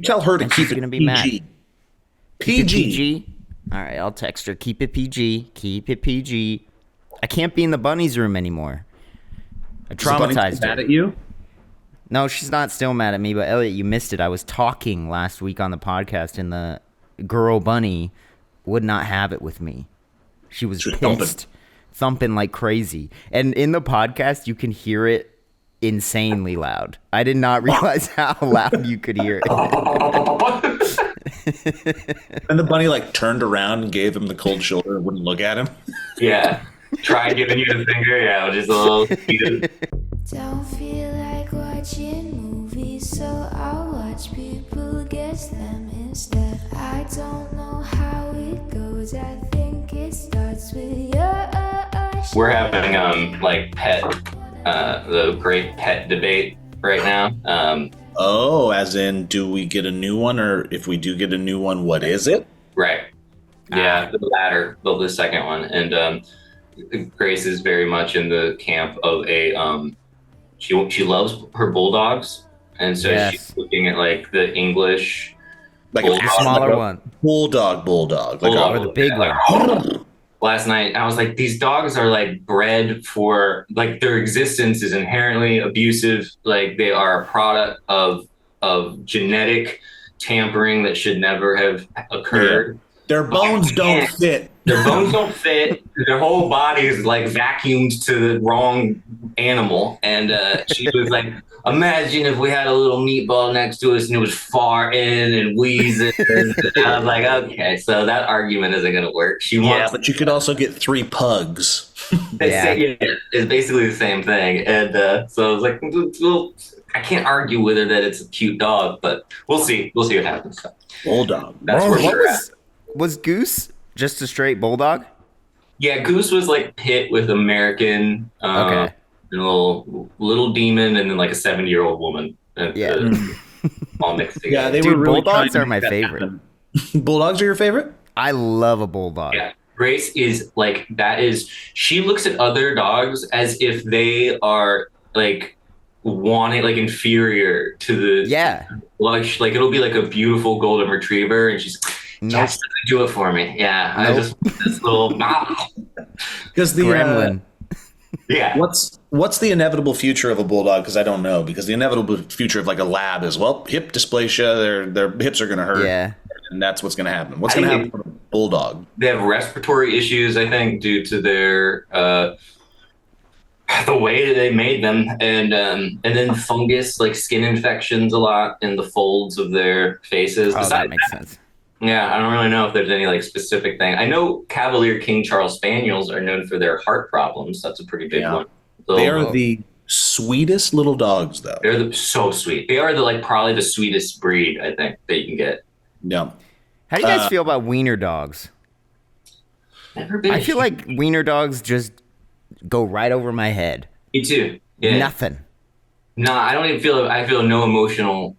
tell her to And keep she's it gonna be PG. mad. PG. Keep it PG? All right, I'll text her. Keep it PG. Keep it PG. I can't be in the bunny's room anymore. I traumatized her. Mad at you? No, she's not still mad at me, but Elliot, you missed it. I was talking last week on the podcast, and the girl bunny would not have it with me. She was pissed, thumping like crazy. And in the podcast, you can hear it insanely loud. I did not realize how loud you could hear it. And the bunny like turned around and gave him the cold shoulder and wouldn't look at him. Yeah. Try giving you the finger. Yeah, just a little. Don't feel like watching movies, so I'll watch people guess them instead. I don't know how it goes. I think it starts with your. We're having like pet, the great pet debate right now. Oh, as in, do we get a new one, or if we do get a new one, what is it? Right. Yeah, the latter, the second one, and Grace is very much in the camp of a. She loves her bulldogs, and so she's looking at like the English, like a smaller one, bulldog, or the big one. Last night, I was like, these dogs are like bred for, like, their existence is inherently abusive. Like, they are a product of genetic tampering that should never have occurred. Yeah. Their bones don't fit. Their bones don't fit. Their whole body is like vacuumed to the wrong animal. And she was like, imagine if we had a little meatball next to us and it was farting and wheezing. And I was like, okay, so that argument isn't going to work. But you could also get 3 pugs. It's basically the same thing. And so I was like, well, I can't argue with her that it's a cute dog, but we'll see. We'll see what happens. Bulldog. That's where we're at. Was Goose just a straight bulldog? Yeah, Goose was like pit with American, and a little demon, and then like a 70-year-old woman. All mixed together. Yeah, they were really bulldogs are my favorite. Bulldogs are your favorite? I love a bulldog. Yeah, Grace is like that. She looks at other dogs as if they are like wanting, like inferior to the like it'll be like a beautiful golden retriever, and she's. Just do it for me. Yeah, I just this little because the gremlin. What's the inevitable future of a bulldog? Because I don't know. Because the inevitable future of like a lab is hip dysplasia. Their hips are going to hurt. Yeah, and that's what's going to happen. What's going to happen with a bulldog? They have respiratory issues, I think, due to their the way that they made them, and then fungus, like skin infections, a lot in the folds of their faces. Oh, that makes sense. Yeah, I don't really know if there's any like specific thing. I know Cavalier King Charles Spaniels are known for their heart problems. That's a pretty big one. So, they are the sweetest little dogs, though. They're so sweet. They are probably the sweetest breed, I think, that you can get. Yeah. How do you guys feel about wiener dogs? Never been. I feel like wiener dogs just go right over my head. Me too. Yeah. Nothing. Nah, I don't even feel. I feel no emotional.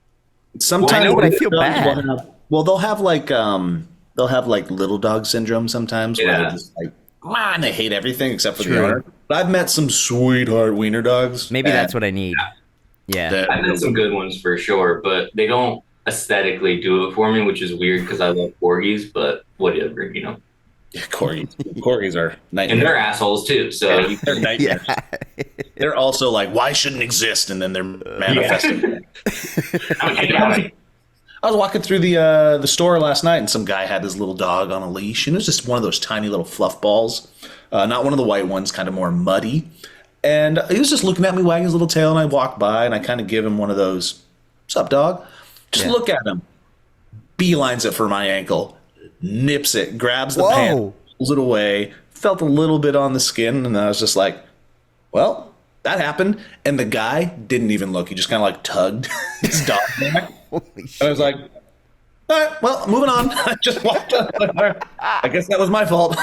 Sometimes I know, but I feel bad. Well, they'll have like little dog syndrome sometimes where they're just like, and they hate everything except for the owner. But I've met some sweetheart wiener dogs. Maybe that's what I need. Yeah. I've met some good ones for sure, but they don't aesthetically do it for me, which is weird because I love corgis, but whatever, you know. Yeah, corgis are nightmares. And they're assholes too, so they're nightmares. They're also like, why shouldn't exist? And then they're manifesting. I was walking through the store last night, and some guy had his little dog on a leash, and it was just one of those tiny little fluff balls, not one of the white ones, kind of more muddy. And he was just looking at me, wagging his little tail, and I walked by, and I kind of give him one of those, "What's up, dog?" Just look at him, beelines it for my ankle, nips it, grabs the pant, pulls it away, felt a little bit on the skin, and I was just like, well, that happened. And the guy didn't even look. He just kind of like tugged his dog back. And I was like, all right, well, moving on. I just walked up. I guess that was my fault.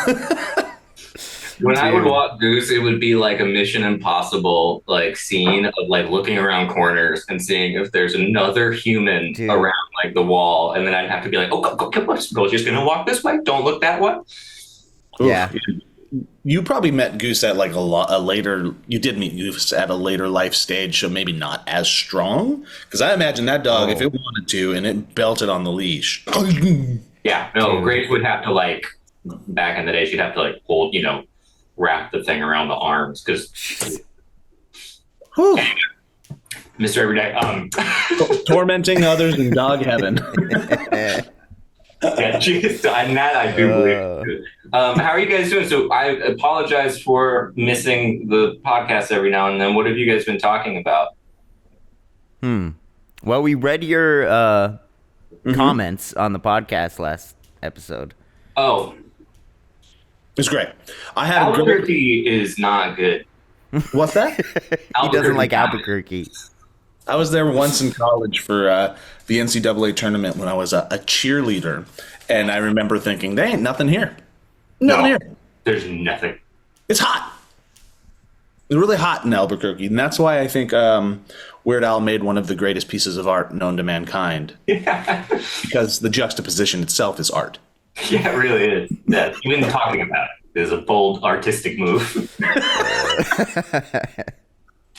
When I would walk Goose, it would be like a Mission Impossible like scene of like looking around corners and seeing if there's another human around like the wall, and then I'd have to be like, oh, go, just gonna walk this way. Don't look that way. Yeah. you probably met Goose at like a later. You did meet Goose at a later life stage, so maybe not as strong. Because I imagine that dog, if it wanted to, and it belted on the leash. Yeah, no, Grace would have to like back in the day. She'd have to like hold, wrap the thing around the arms because Mr. Everyday, tormenting others in dog heaven. Yeah, geez, and that I do believe. How are you guys doing? So I apologize for missing the podcast every now and then. What have you guys been talking about? Well, we read your comments on the podcast last episode. Oh, it's great. I had Albuquerque is not good. What's that? He doesn't like Albuquerque. I was there once in college for the NCAA tournament when I was a cheerleader, and I remember thinking, "There ain't nothing here. Nothing here. There's nothing. It's hot. It's really hot in Albuquerque, and that's why I think Weird Al made one of the greatest pieces of art known to mankind. Yeah, because the juxtaposition itself is art. Yeah, it really is. Yeah, even talking about it is a bold artistic move.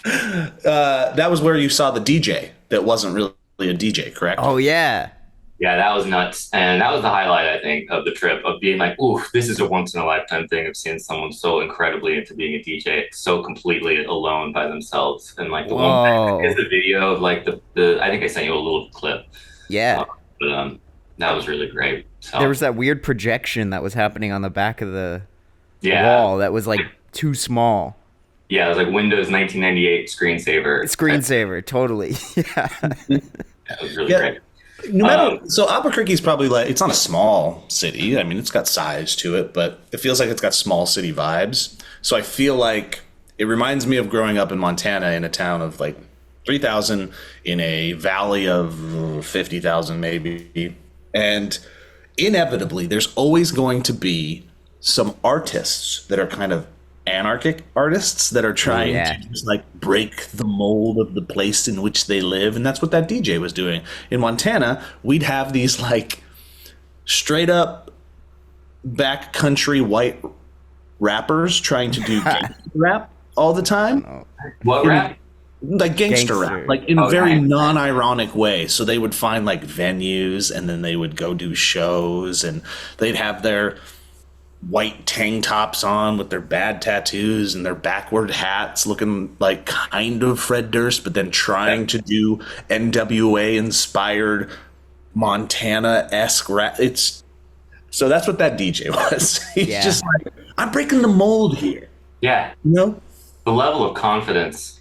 That was where you saw the DJ that wasn't really a DJ, correct? Oh, yeah. Yeah, that was nuts. And that was the highlight, I think, of the trip, of being like, ooh, this is a once-in-a-lifetime thing of seeing someone so incredibly into being a DJ, so completely alone by themselves. And, like, the one is the video of, like, the I think I sent you a little clip. Yeah. But that was really great. So, there was that weird projection that was happening on the back of the wall that was, like, too small. Yeah, it was like Windows 1998 screensaver. Screensaver, totally. Yeah. That was really great. No matter, so Albuquerque's probably like, it's not a small city. I mean, it's got size to it, but it feels like it's got small city vibes. So I feel like it reminds me of growing up in Montana in a town of like 3,000 in a valley of 50,000 maybe. And inevitably, there's always going to be some artists that are kind of anarchic artists that are trying to just like break the mold of the place in which they live, and that's what that DJ was doing. In Montana, we'd have these like straight up backcountry white rappers trying to do gangster rap all the time. What rap? Like gangster rap, like in a very non-ironic way. So they would find like venues, and then they would go do shows, and they'd have their white tank tops on with their bad tattoos and their backward hats, looking like kind of Fred Durst, but then trying to do NWA inspired Montana-esque rap. So that's what that DJ was. He's just like, I'm breaking the mold here. Yeah. You know? The level of confidence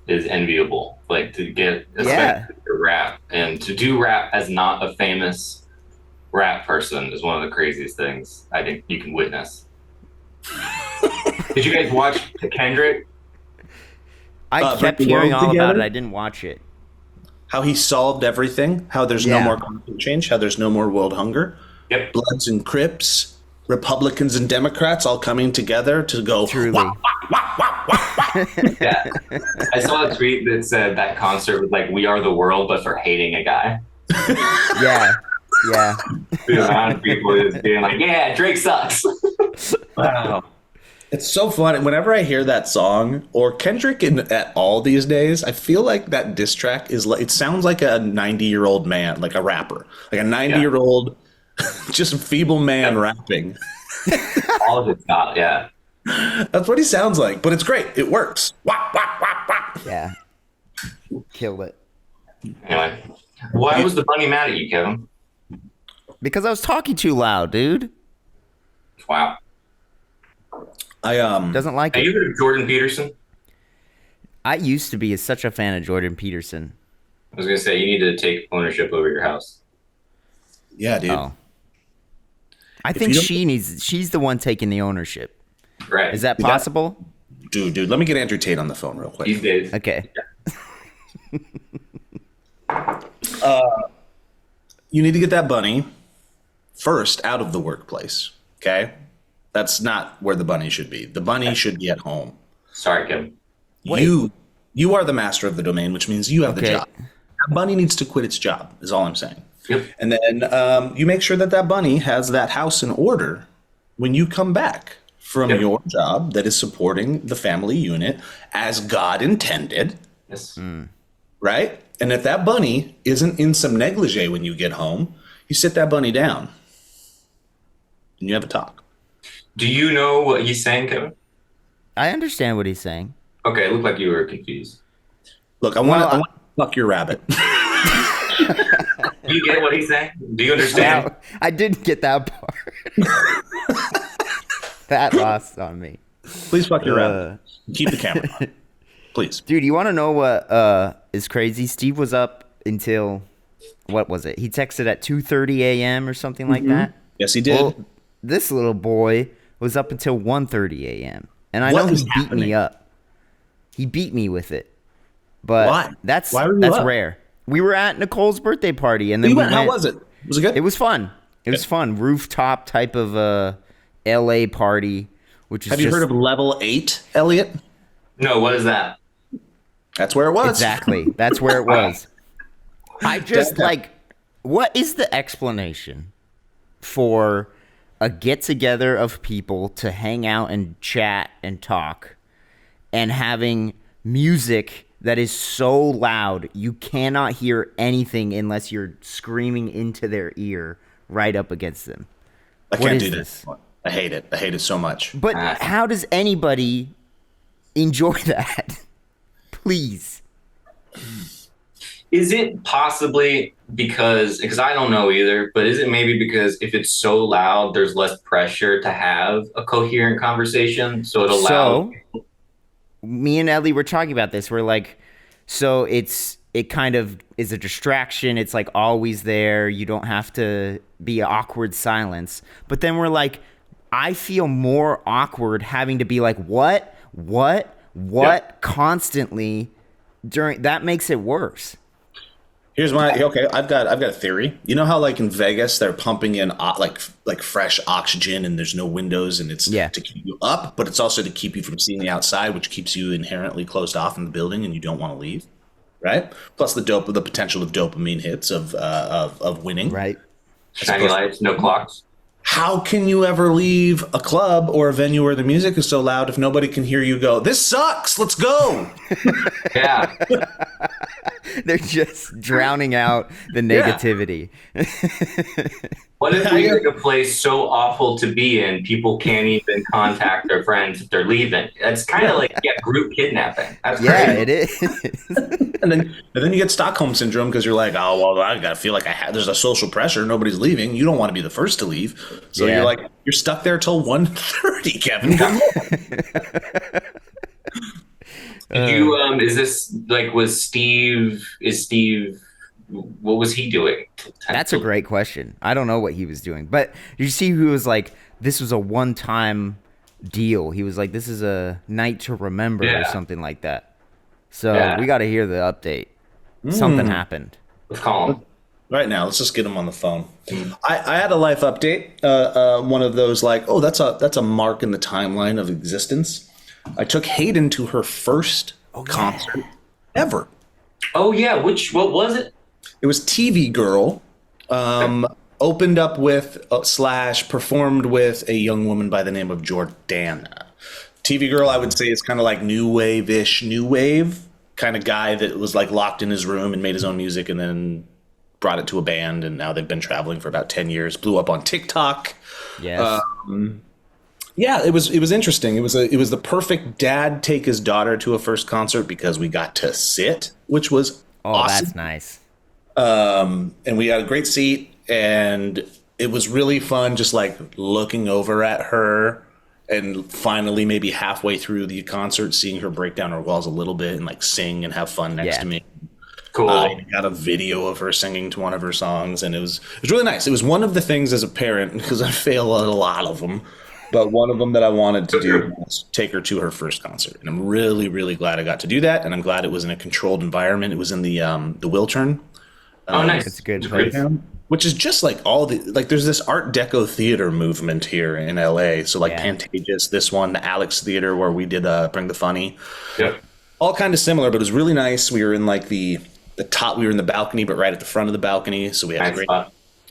is enviable. Like to get to rap, and to do rap as not a famous rap person is one of the craziest things I think you can witness. Did you guys watch Kendrick? I kept hearing all about it. I didn't watch it. How he solved everything. How there's no more climate change. How there's no more world hunger. Yep. Bloods and Crips, Republicans and Democrats all coming together to go. Truly. Wah, wah, wah, wah, wah. Yeah. I saw a tweet that said that concert was like "We Are the World," but for hating a guy. Yeah. Yeah. Around people is being like, yeah, Drake sucks. Wow. It's so fun. Whenever I hear that song, or Kendrick at all these days, I feel like that diss track is like, it sounds like a 90-year-old man, like a rapper, like a 90-year-old, just feeble man rapping. All of it's not, yeah. That's what he sounds like, but it's great. It works. Wah, wah, wah, wah. Yeah. Killed it. Anyway, why was the bunny mad at you, Kevin? Because I was talking too loud, dude. Wow. Doesn't like Are it. you heard of Jordan Peterson? I used to be such a fan of Jordan Peterson. I was gonna say you need to take ownership over your house. Yeah, dude. Oh. I think she's the one taking the ownership. Right. Is that possible? Dude, let me get Andrew Tate on the phone real quick. These days. Okay. You need to get that bunny first out of the workplace, okay? That's not where the bunny should be. The bunny should be at home. Sorry, Kevin. You are the master of the domain, which means you have the job. That bunny needs to quit its job, is all I'm saying. Yep. And then you make sure that bunny has that house in order when you come back from your job that is supporting the family unit as God intended. Yes. Right? And if that bunny isn't in some negligee when you get home, you sit that bunny down and you have a talk. Do you know what he's saying, Kevin? I understand what he's saying. Okay, it looked like you were confused. Look, I want to fuck your rabbit. Do you get what he's saying? Do you understand? Wow, I didn't get that part. That lost on me. Please fuck your rabbit. Keep the camera on. Please. Dude, you want to know what is crazy? Steve was up until, what was it? He texted at 2:30 a.m. or something like that. Yes, he did. Well, this little boy was up until 1:30 a.m. And I know he beat me up. He beat me with it. But why? That's why were you up? Rare. We were at Nicole's birthday party, and then how was it? Was it good? It was fun. It was fun. Rooftop type of LA party, which is Have you heard of Level 8, Elliott? No, what is that? That's where it was. Exactly. That's where it was. I just what is the explanation for a get-together of people to hang out and chat and talk and having music that is so loud you cannot hear anything unless you're screaming into their ear right up against them? I can't do this. I hate it. I hate it so much. But how does anybody enjoy that? Please. Is it possibly because I don't know either, but is it maybe because if it's so loud, there's less pressure to have a coherent conversation? So it allows. So, me and Ellie were talking about this. We're like, so it kind of is a distraction. It's like always there. You don't have to be awkward silence. But then we're like, I feel more awkward having to be like, what, constantly during that makes it worse. Here's I've got a theory. You know how like in Vegas they're pumping in like fresh oxygen and there's no windows and it's to keep you up, but it's also to keep you from seeing the outside, which keeps you inherently closed off in the building and you don't want to leave, right? Plus the potential of dopamine hits of winning, right? Shiny lights, no clocks. How can you ever leave a club or a venue where the music is so loud if nobody can hear you go, "This sucks, let's go"? Yeah. They're just drowning out the negativity. What if we make a place so awful to be in, people can't even contact their friends if they're leaving? That's kind of like group kidnapping. That's crazy. It is. and then you get Stockholm syndrome because you're like, oh well, I gotta feel like there's a social pressure. Nobody's leaving. You don't want to be the first to leave, so you're stuck there till 1:30, Kevin. Come on. Did you is this like is Steve what was he doing? That's a great question. I don't know what he was doing. But you see he was like, this was a one-time deal. He was like, this is a night to remember or something like that. So we got to hear the update. Something happened. Let's call him. Right now, let's just get him on the phone. I had a life update. One of those like, oh, that's a mark in the timeline of existence. I took Hayden to her first concert ever. Oh yeah, what was it? It was TV Girl. Opened up with / performed with a young woman by the name of Jordana. TV Girl, I would say, is kind of like new wave kind of guy that was like locked in his room and made his own music and then brought it to a band, and now they've been traveling for about 10 years. Blew up on TikTok. Yes. Yeah, it was interesting. It was the perfect dad take his daughter to a first concert because we got to sit, which was awesome. That's nice. And we had a great seat, and it was really fun just like looking over at her and finally maybe halfway through the concert seeing her break down her walls a little bit and like sing and have fun next to me. Cool. I got a video of her singing to one of her songs, and it was really nice. It was one of the things as a parent, because I fail at a lot of them, but one of them that I wanted to do was take her to her first concert. And I'm really, really glad I got to do that, and I'm glad it was in a controlled environment. It was in the Wiltern. Nice. It's a good place. Which is just like there's this Art Deco theater movement here in LA. So like Pantages, this one, the Alex Theater where we did Bring the Funny. Yeah. All kind of similar, but it was really nice. We were in like the top, we were in the balcony, but right at the front of the balcony. So we had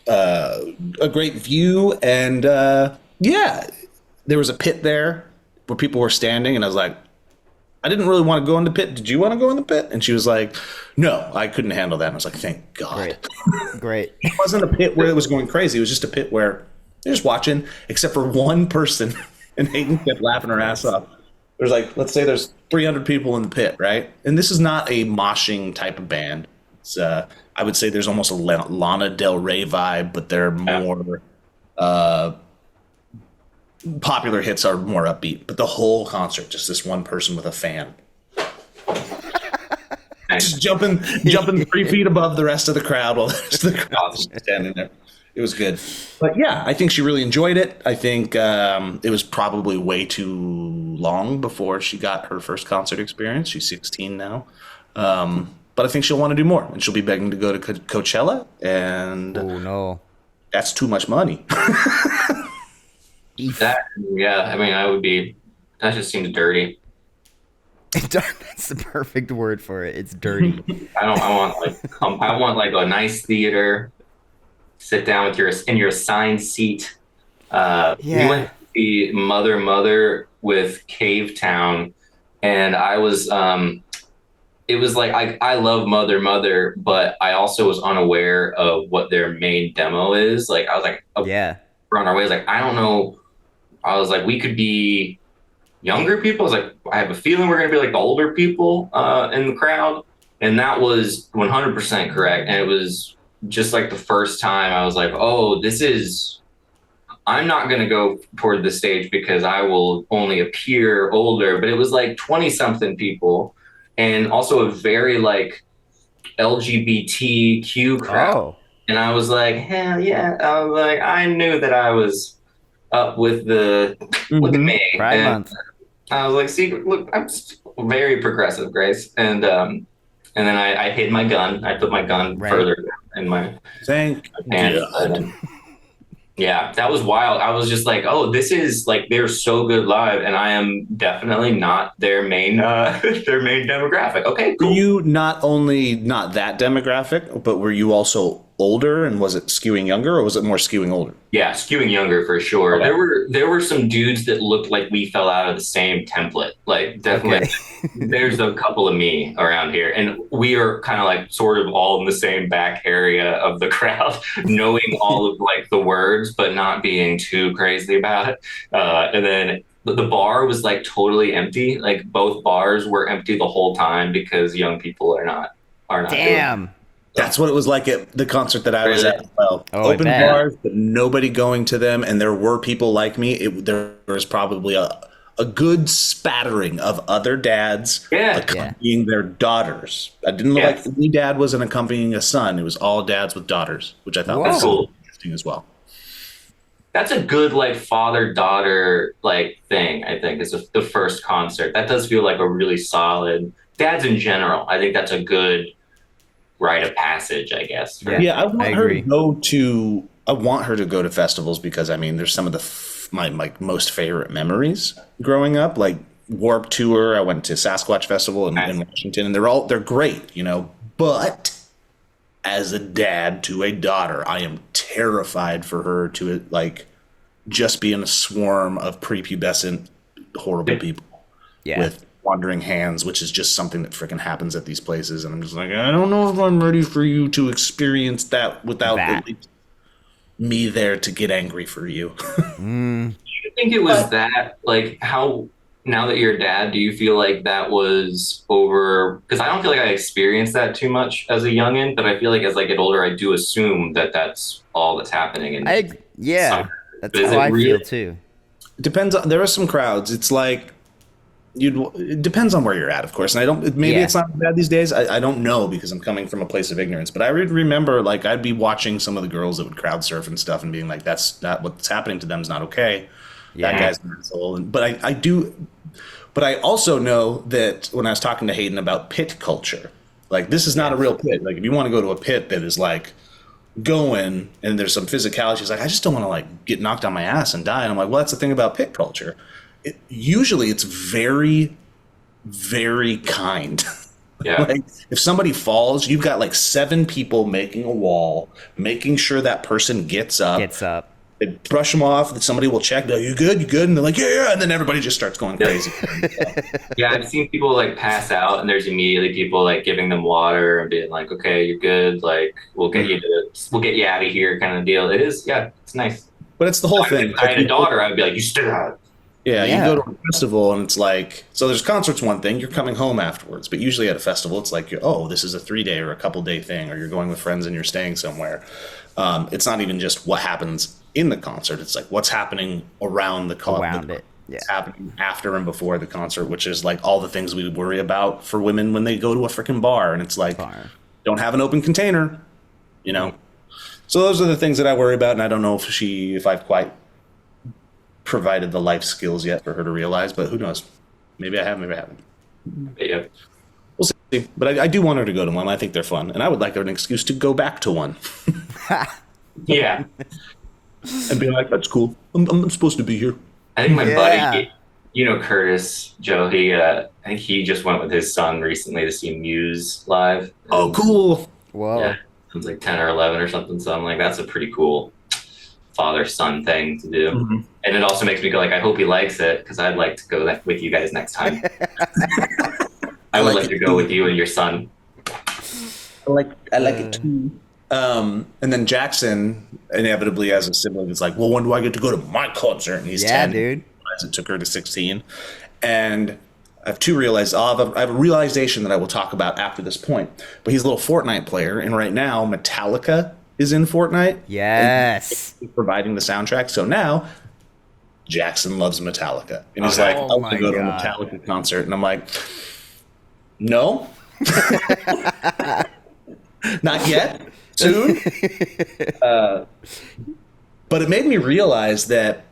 a great view, and there was a pit there where people were standing, and I was like, I didn't really want to go in the pit. Did you want to go in the pit? And she was like, no, I couldn't handle that. And I was like, thank God. Great. It wasn't a pit where it was going crazy. It was just a pit where they're just watching, except for one person. And Hayden kept laughing her ass off. There's like, let's say there's 300 people in the pit, right? And this is not a moshing type of band. It's, I would say there's almost a Lana Del Rey vibe, but they're more popular hits are more upbeat. But the whole concert, just this one person with a fan. Just jumping 3 feet above the rest of the crowd while the rest of the crowd is standing there. It was good. But yeah, I think she really enjoyed it. I think it was probably way too long before she got her first concert experience. She's 16 now. But I think she'll want to do more. And she'll be begging to go to Coachella. And oh, no. That's too much money. I would be. That just seems dirty. That's the perfect word for it. It's dirty. I want like a nice theater. Sit down with your assigned seat. We went to see Mother with Cave Town, and I was. It was like I love Mother, but I also was unaware of what their main demo is. Like I was like, we're on our way. I was like, I don't know. I was like, we could be younger people. I was like, I have a feeling we're gonna be like the older people in the crowd, and that was 100% correct. And it was just like the first time I was like, oh, I'm not gonna go toward the stage because I will only appear older. But it was like 20-something people. And also a very like LGBTQ crowd. Oh. And I was like, hell yeah. I was like, I knew that I was up with look at me. Pride Month. I was like, see, look, I'm very progressive, Grace. And then I hid my gun. I put my gun further in my hand. Yeah, that was wild. I was just like, oh, this is like, they're so good live, and I am definitely not their main demographic. Okay, cool. Were you not only not that demographic, but were you also older, and was it skewing younger, or was it more skewing older? Yeah, skewing younger for sure. Okay. There were some dudes that looked like we fell out of the same template. Like definitely, there's a couple of me around here, and we are kind of like sort of all in the same back area of the crowd, knowing all of like the words, but not being too crazy about it. And then the bar was like totally empty. Like both bars were empty the whole time because young people are not. Damn. That's what it was like at the concert that I was at as well. Open bars, but nobody going to them. And there were people like me. There was probably a good spattering of other dads accompanying their daughters. I didn't look like any dad wasn't accompanying a son. It was all dads with daughters, which I thought was cool. Interesting as well. That's a good like father-daughter like thing, I think, is the first concert. That does feel like a really solid, dads in general. I think that's a good rite of passage, I guess. Yeah, I want her to go to festivals because I mean, there's some of my most favorite memories growing up, like Warped Tour. I went to Sasquatch Festival in Washington, and they're great, you know. But as a dad to a daughter, I am terrified for her to like just be in a swarm of prepubescent, horrible people with wandering hands, which is just something that freaking happens at these places. And I'm just like, I don't know if I'm ready for you to experience that without at least me there to get angry for you. Do you think it was that, like, how, now that you're a dad, do you feel like that was over? Because I don't feel like I experienced that too much as a youngin', but I feel like as I get older, I do assume that that's all that's happening. That's how I feel too. It depends on, there are some crowds. It's like, it depends on where you're at, of course. And it's not bad these days. I don't know because I'm coming from a place of ignorance. But I remember, like, I'd be watching some of the girls that would crowd surf and stuff and being like, that's not what's happening to them is not okay. Yeah. That guy's an asshole. But I also know that when I was talking to Hayden about pit culture, like, this is not a real pit. Like, if you want to go to a pit that is like going and there's some physicality, she's like, I just don't want to like get knocked on my ass and die. And I'm like, well, that's the thing about pit culture. Usually it's very, very kind. Yeah. Like, if somebody falls, you've got like 7 people making a wall, making sure that person gets up. They brush them off. Somebody will check. Go, you good? You good? And they're like, yeah. And then everybody just starts going crazy. Yeah, I've seen people like pass out, and there's immediately people like giving them water and being like, "Okay, you're good. Like, we'll get you out of here," kind of deal. It is, yeah, it's nice. But it's the whole thing. If I had a daughter, I would be like, "You stay out." Yeah, you go to a festival and it's like, so there's concerts one thing, you're coming home afterwards. But usually at a festival, it's like, oh, this is a 3-day or a couple-day thing, or you're going with friends and you're staying somewhere. It's not even just what happens in the concert. It's like what's happening around the concert. Yeah. It's happening after and before the concert, which is like all the things we worry about for women when they go to a freaking bar. And it's like, don't have an open container, you know? So those are the things that I worry about. And I don't know if I've quite provided the life skills yet for her to realize, but who knows? Maybe I have, maybe I haven't. Yeah. We'll see. But I do want her to go to one. I think they're fun. And I would like an excuse to go back to one. Yeah. And be like, that's cool. I'm supposed to be here. I think my buddy, Curtis, Joe, I think he just went with his son recently to see Muse live. Oh, cool. Whoa. Yeah. It was like 10 or 11 or something. So I'm like, that's a pretty cool father-son thing to do. Mm-hmm. And it also makes me go like, I hope he likes it, because I'd like to go with you guys next time. I would like to go with you and your son. I like it too. And then Jackson, inevitably as a sibling, is like, well, when do I get to go to my concert? And he's 10. Dude. It took her to 16. And I have I have a realization that I will talk about after this point. But he's a little Fortnite player, and right now Metallica is in Fortnite. Yes. Providing the soundtrack. So now Jackson loves Metallica. And he's like, I want to go to a Metallica concert. And I'm like, no. Not yet. Soon. But it made me realize that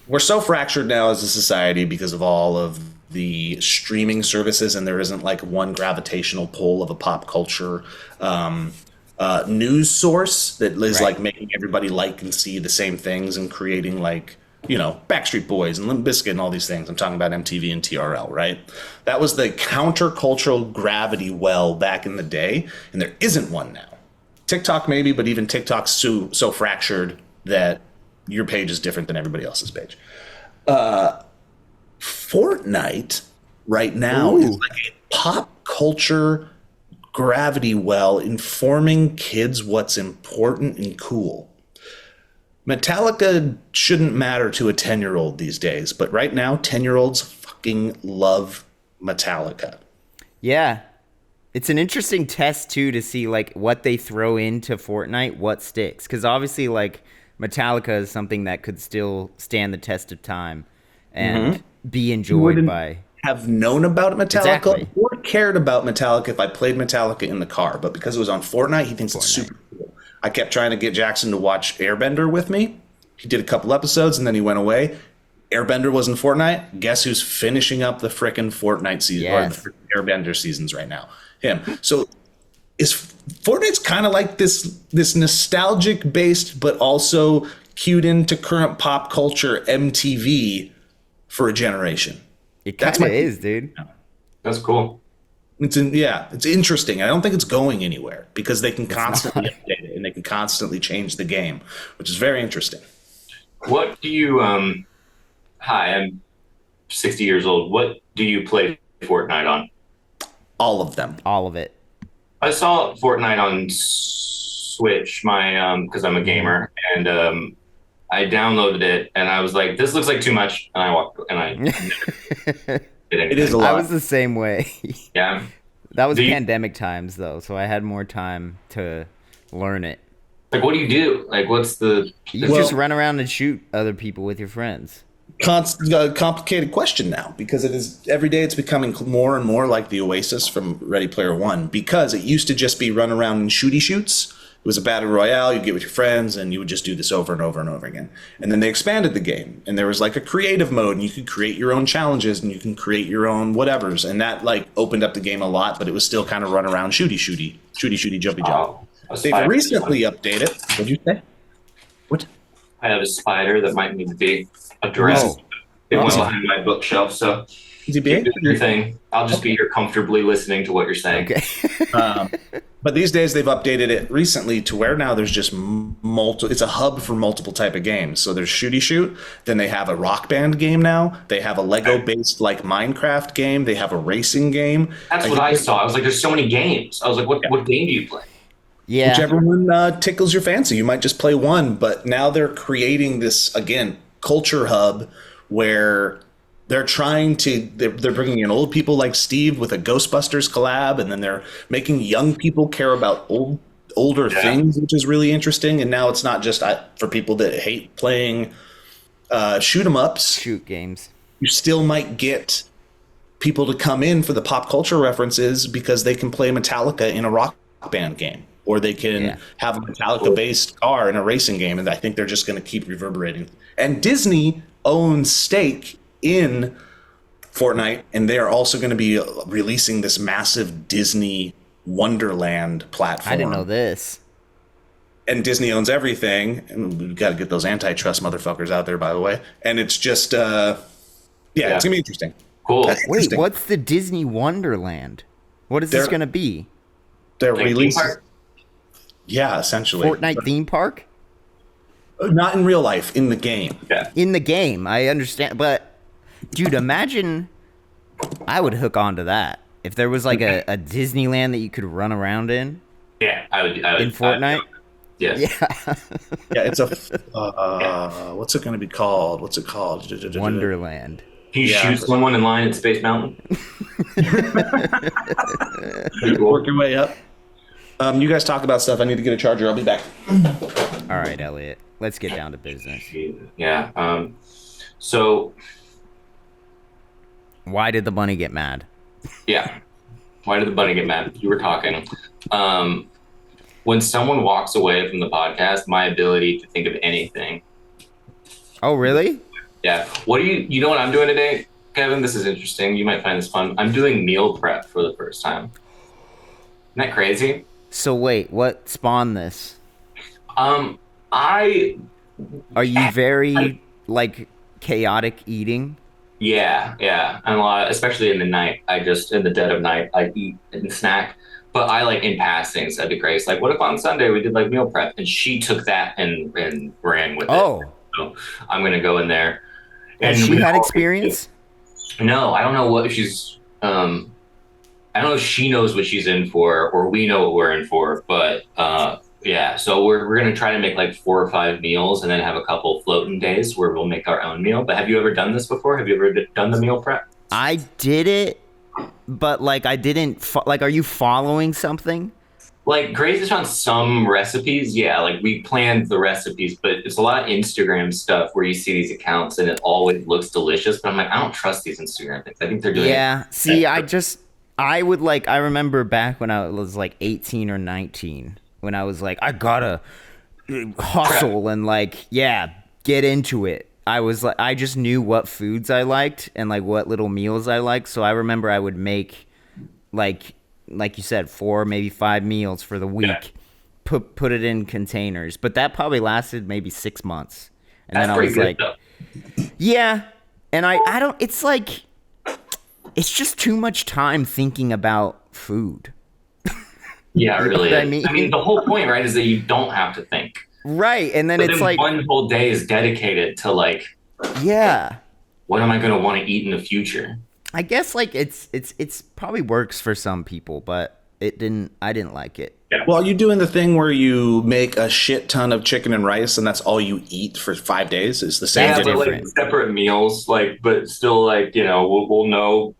we're so fractured now as a society because of all of the streaming services, and there isn't like one gravitational pull of a pop culture news source that is like making everybody like and see the same things and creating like, Backstreet Boys and Limp Bizkit and all these things. I'm talking about MTV and TRL, right? That was the countercultural gravity well back in the day, and there isn't one now. TikTok maybe, but even TikTok's so fractured that your page is different than everybody else's page. Fortnite right now is like a pop culture gravity well informing kids what's important and cool. Metallica shouldn't matter to a 10-year-old these days, but right now 10-year-olds fucking love Metallica. Yeah. It's an interesting test too to see like what they throw into Fortnite, what sticks, because obviously like Metallica is something that could still stand the test of time and be enjoyed by. Have known about Metallica or cared about Metallica if I played Metallica in the car, but because it was on Fortnite, he thinks it's super cool. I kept trying to get Jackson to watch Airbender with me. He did a couple episodes and then he went away. Airbender was in Fortnite. Guess who's finishing up the frickin' Fortnite season or the Airbender seasons right now? Him. So Fortnite's kind of like this nostalgic based, but also cued into current pop culture MTV for a generation. It kind of is, dude. That's cool. It's interesting. I don't think it's going anywhere because they can constantly update it and they can constantly change the game, which is very interesting. What do you hi, I'm 60 years old. What do you play Fortnite on? All of them. All of it. I saw Fortnite on Switch, because I'm a gamer, and I downloaded it, and I was like, "This looks like too much," and I walked, and I did it is a lot. I was the same way. Yeah, that was pandemic times though, so I had more time to learn it. Like, what do you do? Like, what's the? You just run around and shoot other people with your friends. Complicated question now because it is every day it's becoming more and more like the Oasis from Ready Player One, because it used to just be run around and shooty shoots. It was a battle royale. You'd get with your friends and you would just do this over and over and over again. And then they expanded the game and there was like a creative mode and you could create your own challenges and you can create your own whatevers. And that like opened up the game a lot, but it was still kind of run around shooty, jumpy jump. They've recently updated. What'd you say? What? I have a spider that might need to be addressed. It went behind my bookshelf, so ZBA? Keep doing your thing. I'll just be here comfortably listening to what you're saying. Okay. But these days they've updated it recently to where now there's just multiple. It's a hub for multiple type of games. So there's shooty shoot. Then they have a Rock Band game now. They have a Lego based like Minecraft game. They have a racing game. That's what I saw. I was like, there's so many games. I was like, what game do you play? Yeah. Whichever one tickles your fancy. You might just play one. But now they're creating this again culture hub where they're trying to they're bringing in old people like Steve with a Ghostbusters collab, and then they're making young people care about older things, which is really interesting. And now it's not just for people that hate playing shoot 'em ups. Shoot games. You still might get people to come in for the pop culture references because they can play Metallica in a Rock Band game, or they can have a Metallica based car in a racing game. And I think they're just going to keep reverberating. And Disney owns stake in Fortnite, and they are also going to be releasing this massive Disney Wonderland platform. I didn't know this. And Disney owns everything, and we've got to get those antitrust motherfuckers out there, by the way. And it's just, it's going to be interesting. Cool. Wait, what's the Disney Wonderland? What is this going to be? They're Like releasing. Yeah, essentially. Fortnite theme park? Not in real life, in the game. Yeah. In the game, I understand, but dude, imagine I would hook onto that. If there was like a Disneyland that you could run around in. Yeah, I would In Fortnite? Yes. Yeah. Yeah, it's a what's it going to be called? What's it called? Wonderland. Can you shoot someone in line at Space Mountain? Work your way up. You guys talk about stuff. I need to get a charger. I'll be back. All right, Elliot. Let's get down to business. Yeah. So Why did the bunny get mad? yeah. Why did the bunny get mad? You were talking. When someone walks away from the podcast, my ability to think of anything. Oh, really? Yeah. What do you know what I'm doing today, Kevin? This is interesting. You might find this fun. I'm doing meal prep for the first time. Isn't that crazy? So wait, what spawned this? Are you very like chaotic eating? Yeah. And a lot, especially in the night, in the dead of night, I eat and snack. But I like in passing said to Grace, like, what if on Sunday we did like meal prep? And she took that and ran with it. So I'm going to go in there. Has she had experience? No, I don't know what she's, I don't know if she knows what she's in for or we know what we're in for, but yeah, so we're going to try to make like 4 or 5 meals and then have a couple floating days where we'll make our own meal. But have you ever done this before? Have you ever done the meal prep? I did it, but like I didn't, are you following something? Like Grace has found some recipes. Yeah, like we planned the recipes, but it's a lot of Instagram stuff where you see these accounts and it always looks delicious. But I'm like, I don't trust these Instagram things. I think they're doing See, I remember back when I was like 18 or 19, when I was like, I gotta hustle and like, get into it. I was like, I just knew what foods I liked and like what little meals I liked. So I remember I would make like you said, 4, maybe 5 meals for the week, put it in containers. But that probably lasted maybe 6 months. And That's then I was like, though. yeah. And I don't, it's like, it's just too much time thinking about food. Yeah, it really what is. I mean? The whole point, right, is that you don't have to think. Right. And then it's like one whole day is dedicated to like, what am I going to want to eat in the future? I guess like it's probably works for some people, but I didn't like it. Yeah. Well, are you doing the thing where you make a shit ton of chicken and rice and that's all you eat for 5 days? Is the same but different? like separate meals, like, but still like, we'll know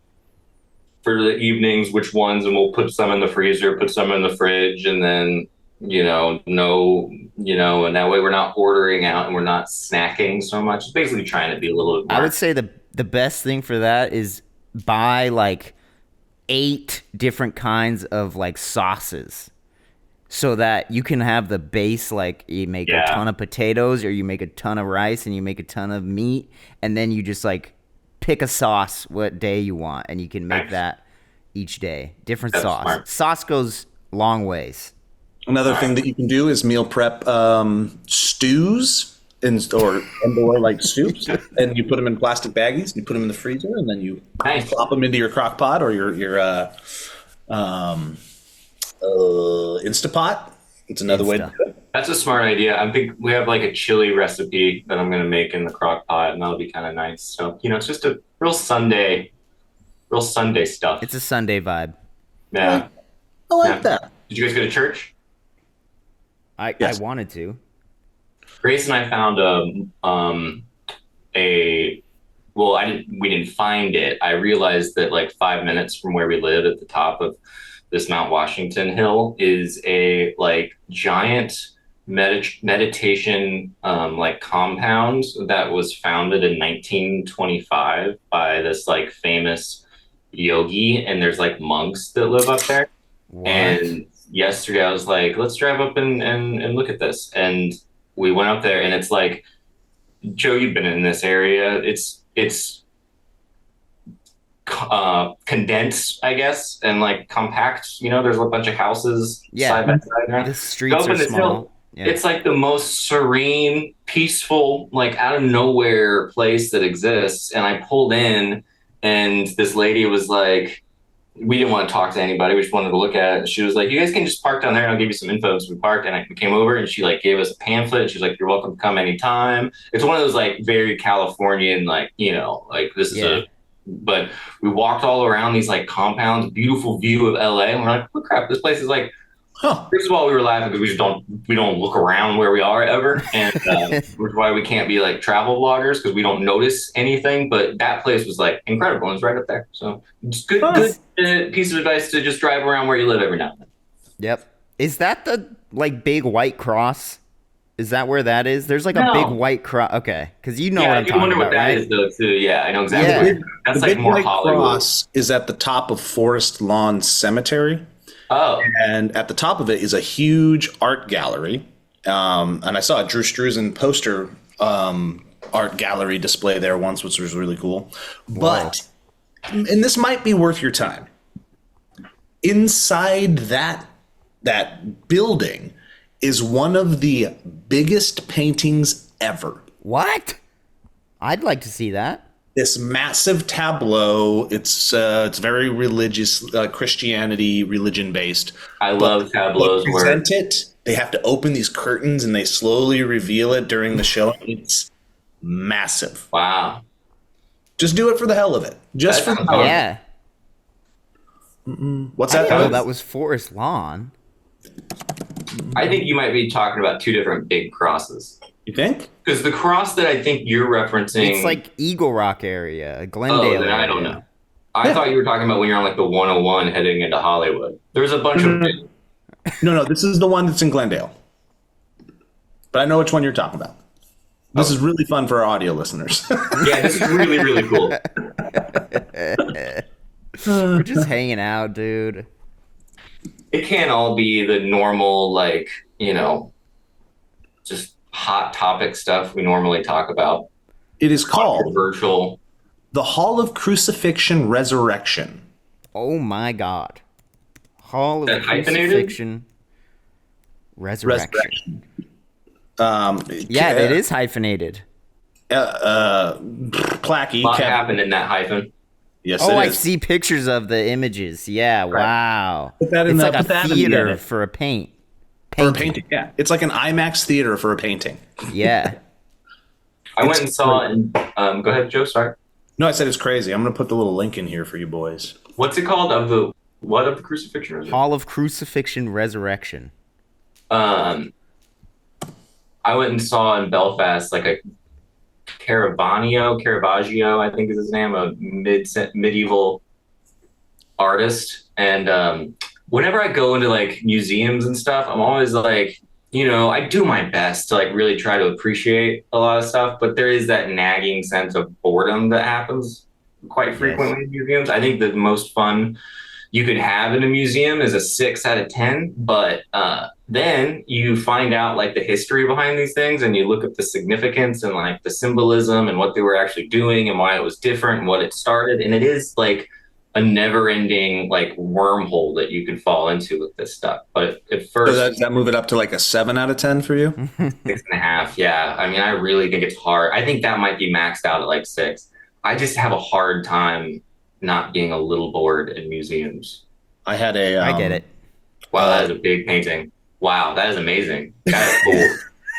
for the evenings which ones, and we'll put some in the freezer, put some in the fridge, and then, and that way we're not ordering out and we're not snacking so much. It's basically trying to be a little bit more. I would say the best thing for that is buy like 8 different kinds of like sauces so that you can have the base, like you make a ton of potatoes or you make a ton of rice and you make a ton of meat, and then you just like pick a sauce what day you want and you can make that each day. Different sauce. Smart. Sauce goes long ways. Another thing that you can do is meal prep stews. or like soups, and you put them in plastic baggies. You put them in the freezer, and then you plop them into your crock pot or your Instapot. It's another way to do it. That's a smart idea. I think we have like a chili recipe that I'm going to make in the crock pot, and that'll be kind of nice. So, it's just a real Sunday stuff. It's a Sunday vibe. Yeah. I like that. Did you guys go to church? I wanted to. Grace and I found we didn't find it. I realized that like 5 minutes from where we live at the top of this Mount Washington hill is a like giant meditation like compound that was founded in 1925 by this like famous yogi, and there's like monks that live up there. What? And yesterday I was like, let's drive up and look at this, and we went up there, and it's like, Joe, you've been in this area. It's condensed, I guess, and like compact. There's a bunch of houses side by side there. The streets are small. Yeah. It's like the most serene, peaceful, like out of nowhere place that exists. And I pulled in, and this lady was like, we didn't want to talk to anybody. We just wanted to look at it. She was like, you guys can just park down there and I'll give you some info. So we parked, and we came over, and she like gave us a pamphlet. She's like, you're welcome to come anytime. It's one of those like very Californian, like, like this is but we walked all around these like compounds, beautiful view of LA. And we're like, oh crap, this place is like, First of all, we were laughing because we don't look around where we are ever. And which is why we can't be like travel vloggers, because we don't notice anything. But that place was like incredible. It was right up there. So it's good piece of advice to just drive around where you live every now and then. Yep. Is that the like big white cross? Is that where that is? There's like a big white cross. Okay, because you know what I'm talking about, right? I wonder what that is, though, too. Yeah, I know exactly. Yeah. That's the like big more white Hollywood. Cross is at the top of Forest Lawn Cemetery. Oh. And at the top of it is a huge art gallery. And I saw a Drew Struzan poster art gallery display there once, which was really cool. But, and this might be worth your time, inside that building is one of the biggest paintings ever. What? I'd like to see that. This massive tableau. It's very religious, Christianity, religion based. I love tableaus. They present it. They have to open these curtains and they slowly reveal it during the show. It's massive. Wow. Just do it for the hell of it. Just for the hell of it. Yeah. What's that? Oh, that was Forest Lawn. I think you might be talking about two different big crosses. You think? Because the cross that I think you're referencing... It's like Eagle Rock area, Glendale area. I don't know. I thought you were talking about when you're on like the 101 heading into Hollywood. There's a bunch of... No, this is the one that's in Glendale. But I know which one you're talking about. This is really fun for our audio listeners. Yeah, this is really, really cool. We're just hanging out, dude. It can't all be the normal, like, just hot topic stuff we normally talk about. It is called controversial. The Hall of Crucifixion Resurrection. Oh my God. Hall of Crucifixion Resurrection. It is hyphenated. Plachy. What happened in that hyphen? Yes, I see pictures of the images. Yeah, right. Wow. Put that in it's like a theater for a painting. For a painting, yeah. It's like an IMAX theater for a painting. Yeah. I went and saw it. Go ahead, Joe. Sorry. No, I said it's crazy. I'm going to put the little link in here for you boys. What's it called? Of the crucifixion? Hall of Crucifixion Resurrection. I went and saw in Belfast like a Caravaggio, I think is his name, a medieval artist. And whenever I go into like museums and stuff, I'm always like, I do my best to like really try to appreciate a lot of stuff, but there is that nagging sense of boredom that happens quite frequently in museums. I think the most fun you could have in a museum is a 6 out of 10, but then you find out like the history behind these things, and you look at the significance and like the symbolism and what they were actually doing and why it was different and what it started. And it is like a never-ending like wormhole that you could fall into with this stuff. But at first, so that move it up to like a 7 out of 10 for you? 6.5. Yeah, I mean, I really think it's hard. I think that might be maxed out at like 6. I just have a hard time not being a little bored in museums. I had a. I get it. Wow, that is a big painting. Wow, that is amazing. That is cool.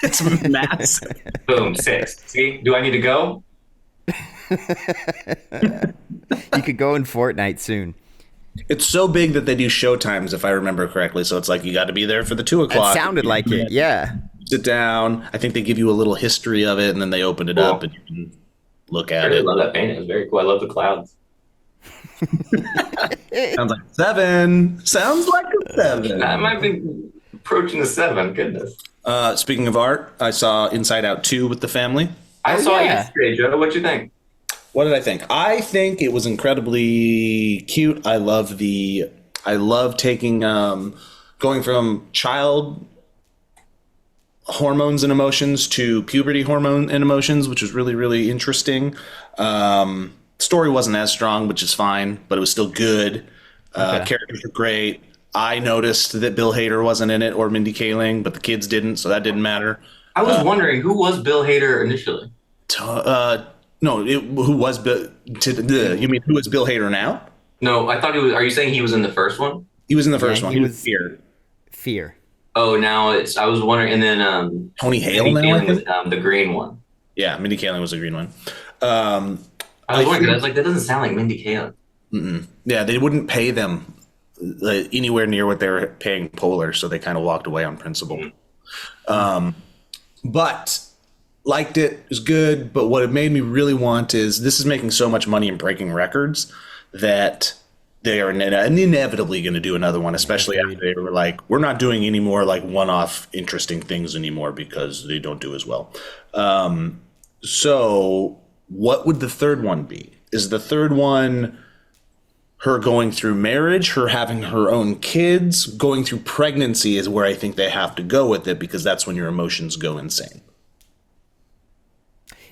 It's massive. Boom, 6. See, do I need to go? You could go in Fortnite soon. It's so big that they do show times, if I remember correctly. So it's like you got to be there for the 2 o'clock. It sounded like it, yeah. Sit down. I think they give you a little history of it, and then they open it up and you can look at I really it. love that painting. It's very cool. I love the clouds. Sounds like 7. Sounds like a 7. I might be approaching the 7. Goodness. Speaking of art, I saw Inside Out 2 with the family. I saw it yesterday, Joe. What'd you think? What did I think? I think it was incredibly cute. I love taking going from child hormones and emotions to puberty hormone and emotions, which was really, really interesting. Story wasn't as strong, which is fine, but it was still good. Characters were great. I noticed that Bill Hader wasn't in it or Mindy Kaling, but the kids didn't, so that didn't matter. I was wondering, who was Bill Hader initially? Who was Bill? You mean who is Bill Hader now? No, I thought he was. Are you saying he was in the first one? He was in the first one. He was Fear. Fear. Oh, now it's. I was wondering, and then Tony Hale Mindy now. I Kaling think? was the green one. Yeah, Mindy Kaling was the green one. I was wondering. I was like, that doesn't sound like Mindy Kaling. Yeah, they wouldn't pay them anywhere near what they were paying Polar, so they kind of walked away on principle. But liked it. It was good. But what it made me really want is this is making so much money and breaking records that they are inevitably going to do another one, especially after they were like, we're not doing any more like one-off interesting things anymore because they don't do as well. So what would the third one be? Is the third one her going through marriage, her having her own kids, going through pregnancy is where I think they have to go with it because that's when your emotions go insane.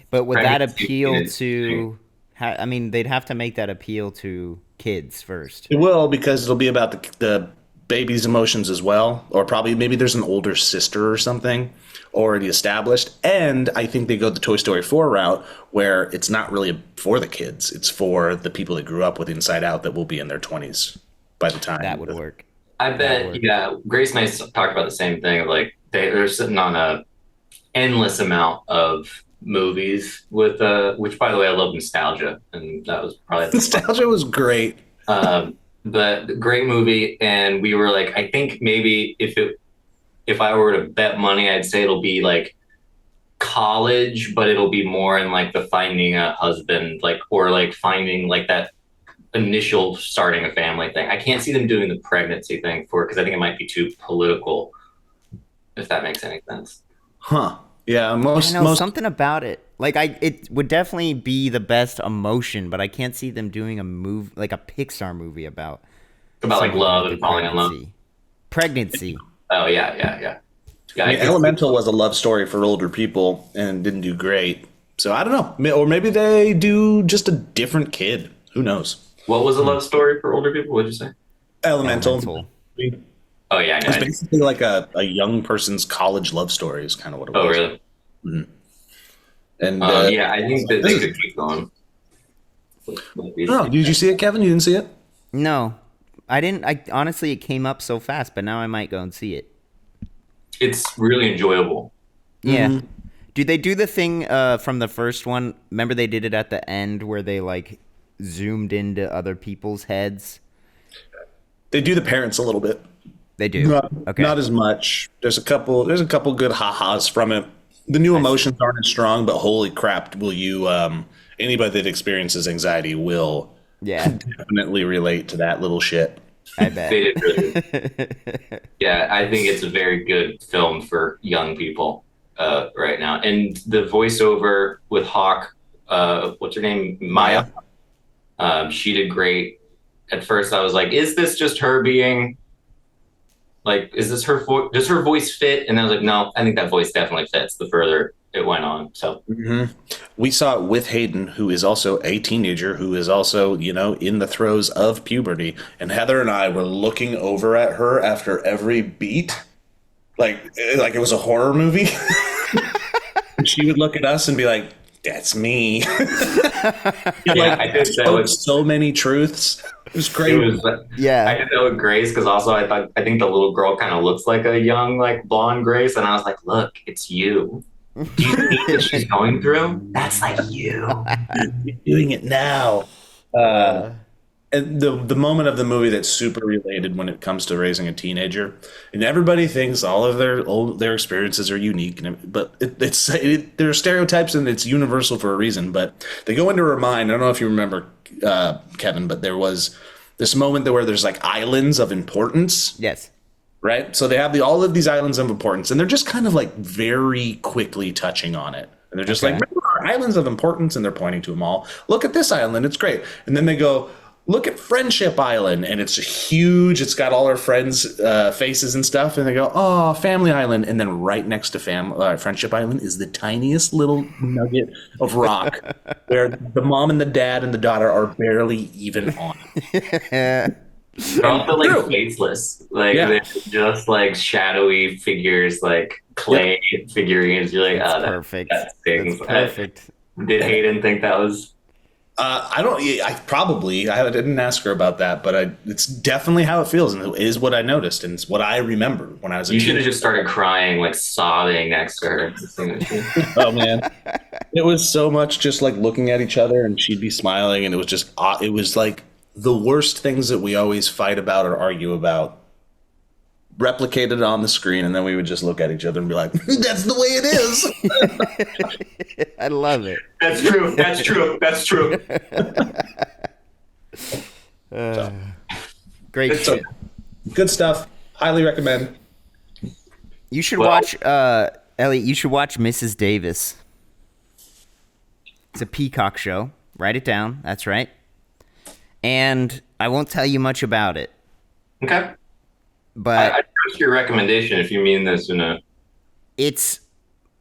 But would that appeal to? I mean, they'd have to make that appeal to kids first. It will, because it'll be about the baby's emotions as well, or probably maybe there's an older sister or something already established. And I think they go the Toy Story 4 route where it's not really for the kids. It's for the people that grew up with Inside Out that will be in their 20s by the time. That would work. I bet, yeah. Grace and I talked about the same thing. Like they're sitting on a endless amount of movies with which, by the way, I love nostalgia, and that was probably nostalgia was great. But great movie, and we were like, I think maybe if I were to bet money, I'd say it'll be like college, but it'll be more in like the finding a husband, like, or like finding like that initial starting a family thing. I can't see them doing the pregnancy thing for it because I think it might be too political, if that makes any sense. Huh. Yeah, most something about it. Like it would definitely be the best emotion, but I can't see them doing a movie like a Pixar movie about like love and falling in love. Pregnancy. Oh yeah. I mean, Elemental was a love story for older people and didn't do great. So I don't know. Or maybe they do just a different kid. Who knows? What was a love story for older people? What did you say? Elemental. Oh yeah, it's basically like a young person's college love story is kind of what it was. Oh really? Mm-hmm. And yeah, I think that they could keep going. Oh, did you see it, Kevin? You didn't see it? No, I didn't. I honestly, it came up so fast, but now I might go and see it. It's really enjoyable. Yeah. Mm-hmm. Do they do the thing from the first one? Remember they did it at the end where they like zoomed into other people's heads? They do the parents a little bit. They do. Not as much. There's a couple good ha-has from it. The new emotions aren't as strong, but holy crap, will you anybody that experiences anxiety will definitely relate to that little shit. I bet. They did really. Yeah, I think it's a very good film for young people right now. And the voiceover with Hawk, what's her name? Maya. She did great. At first I was like, is this just her being like, is this her does her voice fit? And I was like, no, I think that voice definitely fits the further it went on. So We saw it with Hayden, who is also a teenager, who is also, in the throes of puberty. And Heather and I were looking over at her after every beat, like it was a horror movie. She would look at us and be like, "That's me." I did that with so many truths. It was great. I did that with Grace because also I think the little girl kind of looks like a young like blonde Grace, and I was like, "Look, it's you. Do you see what she's going through? That's like you. You're doing it now." And the moment of the movie that's super related when it comes to raising a teenager, and everybody thinks all of their experiences are unique, but there are stereotypes and it's universal for a reason. But they go into her mind. I don't know if you remember, Kevin, but there was this moment where there's like islands of importance. Yes. Right. So they have all of these islands of importance, and they're just kind of like very quickly touching on it. And they're just like, remember our islands of importance, and they're pointing to them all. Look at this island. It's great. And then they go, look at Friendship Island, and it's huge. It's got all our friends' faces and stuff. And they go, oh, Family Island. And then right next to Friendship Island is the tiniest little nugget of rock where the mom and the dad and the daughter are barely even on it. They're also like faceless. They're just like shadowy figures, like clay figurines. You're like, oh, perfect. That's perfect. Did Hayden think that was... I didn't ask her about that, but it's definitely how it feels, and it is what I noticed, and it's what I remember when I was a kid. You should have just started crying, like sobbing next to her. Oh man, it was so much just like looking at each other, and she'd be smiling, and it was like the worst things that we always fight about or argue about replicated on the screen, and then we would just look at each other and be like, that's the way it is. I love it. That's true. That's true. That's true. Great shit. Good stuff. Highly recommend. You should watch, Elliott, you should watch Mrs. Davis. It's a Peacock show. Write it down. That's right. And I won't tell you much about it. Okay. But I trust your recommendation if you mean this in a... It's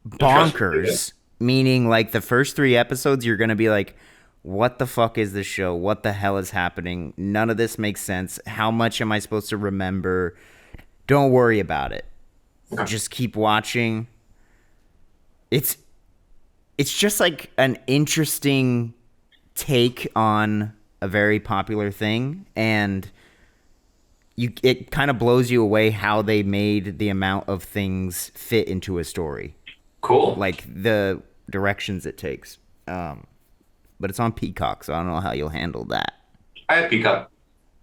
bonkers, meaning like the first 3 episodes, you're going to be like, what the fuck is this show? What the hell is happening? None of this makes sense. How much am I supposed to remember? Don't worry about it. Okay. Just keep watching. It's just like an interesting take on a very popular thing, and it kind of blows you away how they made the amount of things fit into a story. Cool. Like the directions it takes. But it's on Peacock, so I don't know how you'll handle that. I have Peacock.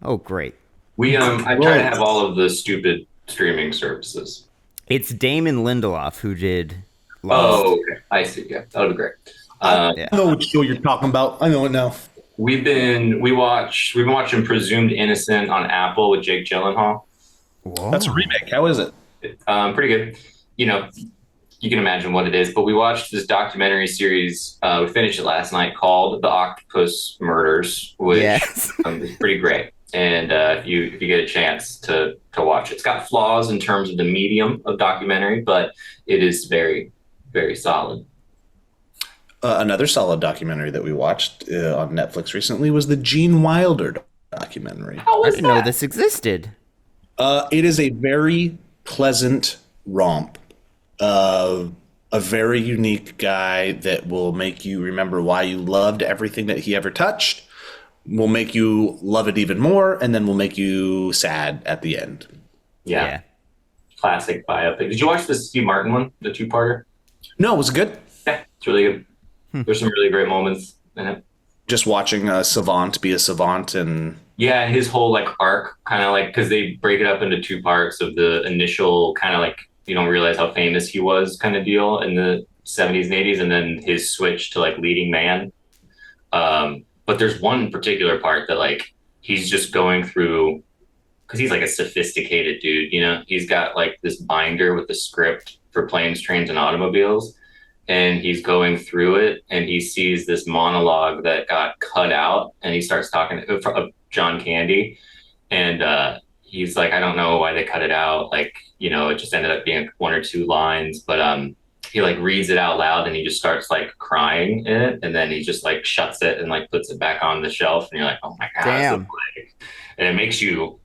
Oh, great. I try to have all of the stupid streaming services. It's Damon Lindelof who did Lost. Oh, okay. I see. Yeah, that would be great. I know what show you're talking about. I know it now. We've been watching Presumed Innocent on Apple with Jake Gyllenhaal. Whoa. That's a remake. How is it? Pretty good. You can imagine what it is. But we watched this documentary series. We finished it last night called The Octopus Murders, which is pretty great. And if you get a chance to watch it, it's got flaws in terms of the medium of documentary, but it is very, very solid. Another solid documentary that we watched on Netflix recently was the Gene Wilder documentary. I didn't know this existed. It is a very pleasant romp of a very unique guy that will make you remember why you loved everything that he ever touched, will make you love it even more, and then will make you sad at the end. Yeah. Classic biopic. Did you watch the Steve Martin one, the 2-parter? No, was it good? Yeah, it's really good. There's some really great moments in it. Just watching a savant be a savant and... Yeah, his whole like arc, kind of like, because they break it up into 2 parts of the initial kind of like, you don't realize how famous he was kind of deal in the 70s and 80s, and then his switch to like leading man. But there's one particular part that like he's just going through, because he's like a sophisticated dude, he's got like this binder with the script for Planes, Trains, and Automobiles. And he's going through it, and he sees this monologue that got cut out, and he starts talking of John Candy, and he's like, I don't know why they cut it out. Like, it just ended up being 1 or 2 lines, but he like reads it out loud and he just starts like crying in it, and then he just like shuts it and like puts it back on the shelf, and you're like, oh my god, damn. And it makes you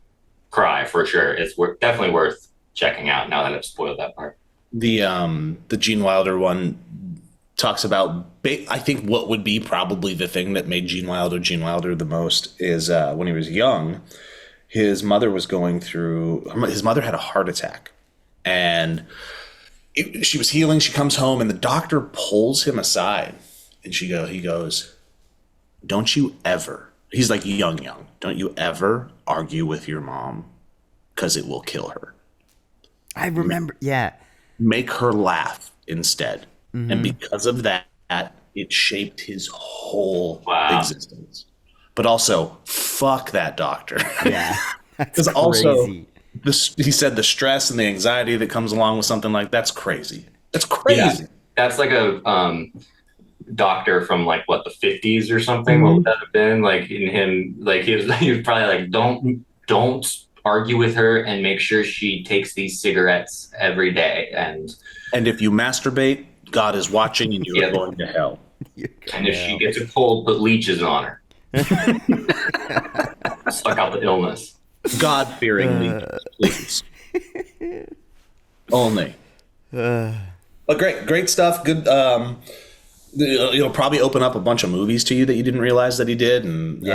cry for sure. It's definitely worth checking out now that I've spoiled that part. The Gene Wilder one talks about, I think what would be probably the thing that made Gene Wilder the most is when he was young, his mother had a heart attack, and she was healing. She comes home and the doctor pulls him aside, and he goes, don't you ever, he's like young, don't you ever argue with your mom, because it will kill her. I remember, yeah. Make her laugh instead. Mm-hmm. And because of that, it shaped his whole existence. But also, fuck that doctor. Yeah. Because also, he said the stress and the anxiety that comes along with something like that's crazy. That's crazy. Yeah. That's like a doctor from like what, the 50s or something. Mm-hmm. What would that have been? Like in him, like he was probably like, don't argue with her and make sure she takes these cigarettes every day. And if you masturbate, God is watching and you are going to hell. And if she gets a cold, put leeches on her. Suck out the illness. God-fearing leeches, please. Only. But great stuff. Good. It'll probably open up a bunch of movies to you that you didn't realize that he did, and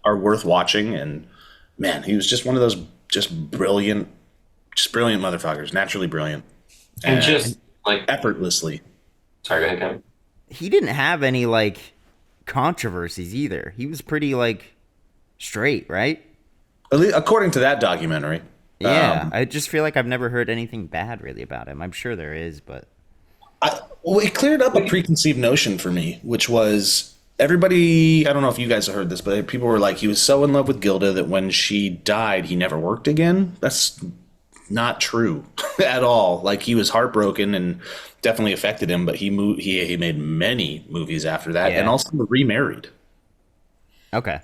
are worth watching. And man, he was just one of those just brilliant motherfuckers. Naturally brilliant, and just like effortlessly. Sorry, go ahead, Kevin. He didn't have any like controversies either. He was pretty like straight, right? At least according to that documentary. Yeah, I just feel like I've never heard anything bad really about him. I'm sure there is, but it cleared up a preconceived notion for me, which was everybody. I don't know if you guys have heard this, but people were like, he was so in love with Gilda that when she died, he never worked again. That's not true at all. Like, he was heartbroken and definitely affected him, but he made many movies after that, and also remarried. Okay.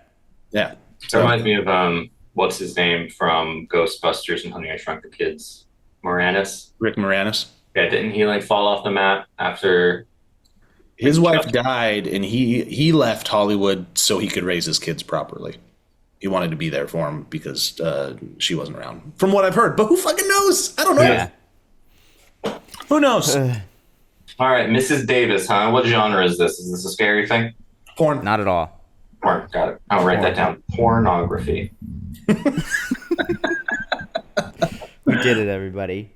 Yeah. It reminds me of what's his name from Ghostbusters and Honey, I Shrunk the Kids? Moranis. Rick Moranis. Yeah, didn't he like fall off the map after his wife died, and he left Hollywood so he could raise his kids properly. He wanted to be there for him because she wasn't around, from what I've heard. But who fucking knows? I don't know. Yeah. Who knows? All right, Mrs. Davis, huh? What genre is this? Is this a scary thing? Porn. Not at all. Porn. Got it. I'll write that down. Pornography. We did it, everybody.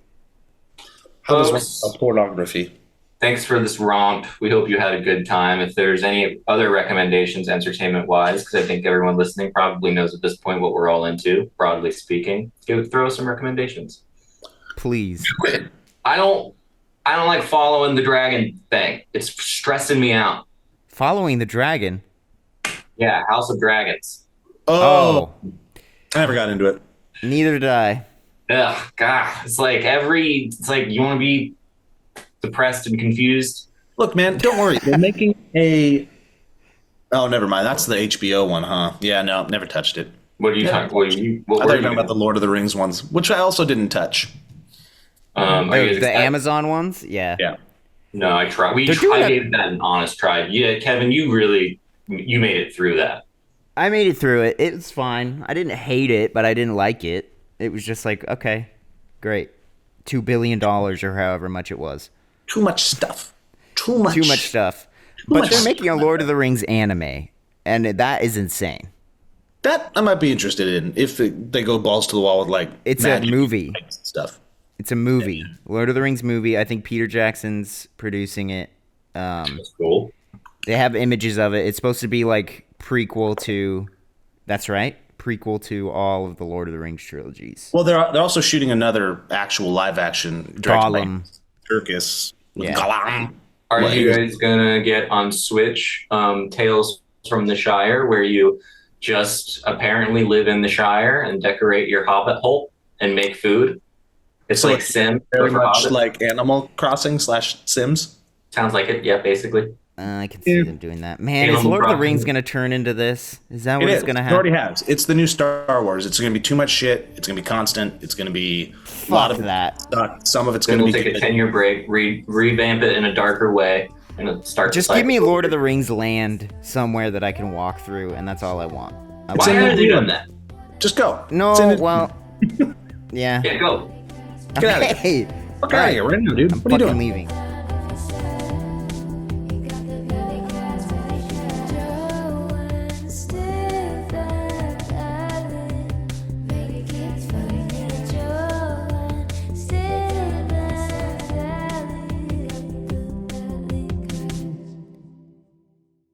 Folks, pornography. Thanks for this romp. We hope you had a good time. If there's any other recommendations, entertainment-wise, because I think everyone listening probably knows at this point what we're all into, broadly speaking, throw some recommendations. Please. I don't like following the dragon thing. It's stressing me out. Following the dragon? Yeah, House of Dragons. Oh. I never got into it. Neither did I. Ugh, God. It's like you want to be depressed and confused. Look, man, don't worry. They're making a... Oh, never mind. That's the HBO one, huh? Yeah, no, never touched it. What are you talking about? I thought you were talking about the Lord of the Rings ones, which I also didn't touch. The Amazon ones? Yeah. Yeah. No, I tried. I gave that an honest try. Yeah, Kevin, you made it through that. I made it through it. It's fine. I didn't hate it, but I didn't like it. It was just like, okay, great. $2 billion or however much it was. Too much stuff. Too much stuff. But they're making a Lord of the Rings anime, and that is insane. That I might be interested in if they go balls to the wall with like it's a movie stuff. It's a movie, yeah. Lord of the Rings movie. I think Peter Jackson's producing it. That's cool. They have images of it. It's supposed to be like prequel to. That's right, prequel to all of the Lord of the Rings trilogies. Well, they're also shooting another actual live action Gollum. Turkish. Yeah. Gollum. Are you guys gonna get on Switch Tales from the Shire, where you just apparently live in the Shire and decorate your hobbit hole and make food? It's Sims. Very much like Animal Crossing / Sims. Sounds like it. Yeah, basically. I can see them doing that. Man, is Lord of the Rings going to turn into this? Is that what it's going to happen? It already has. It's the new Star Wars. It's going to be too much shit. It's going to be constant. It's going to be a lot of that. Some of it's going to be. We'll take a 10-year break, revamp it in a darker way, and it'll start. Just give me Lord of the Rings land somewhere that I can walk through, and that's all I want. Why haven't they done that? Just go. No, well, yeah. Yeah, go. Get out of here. Get out of here right now, dude. What are you doing? Leaving.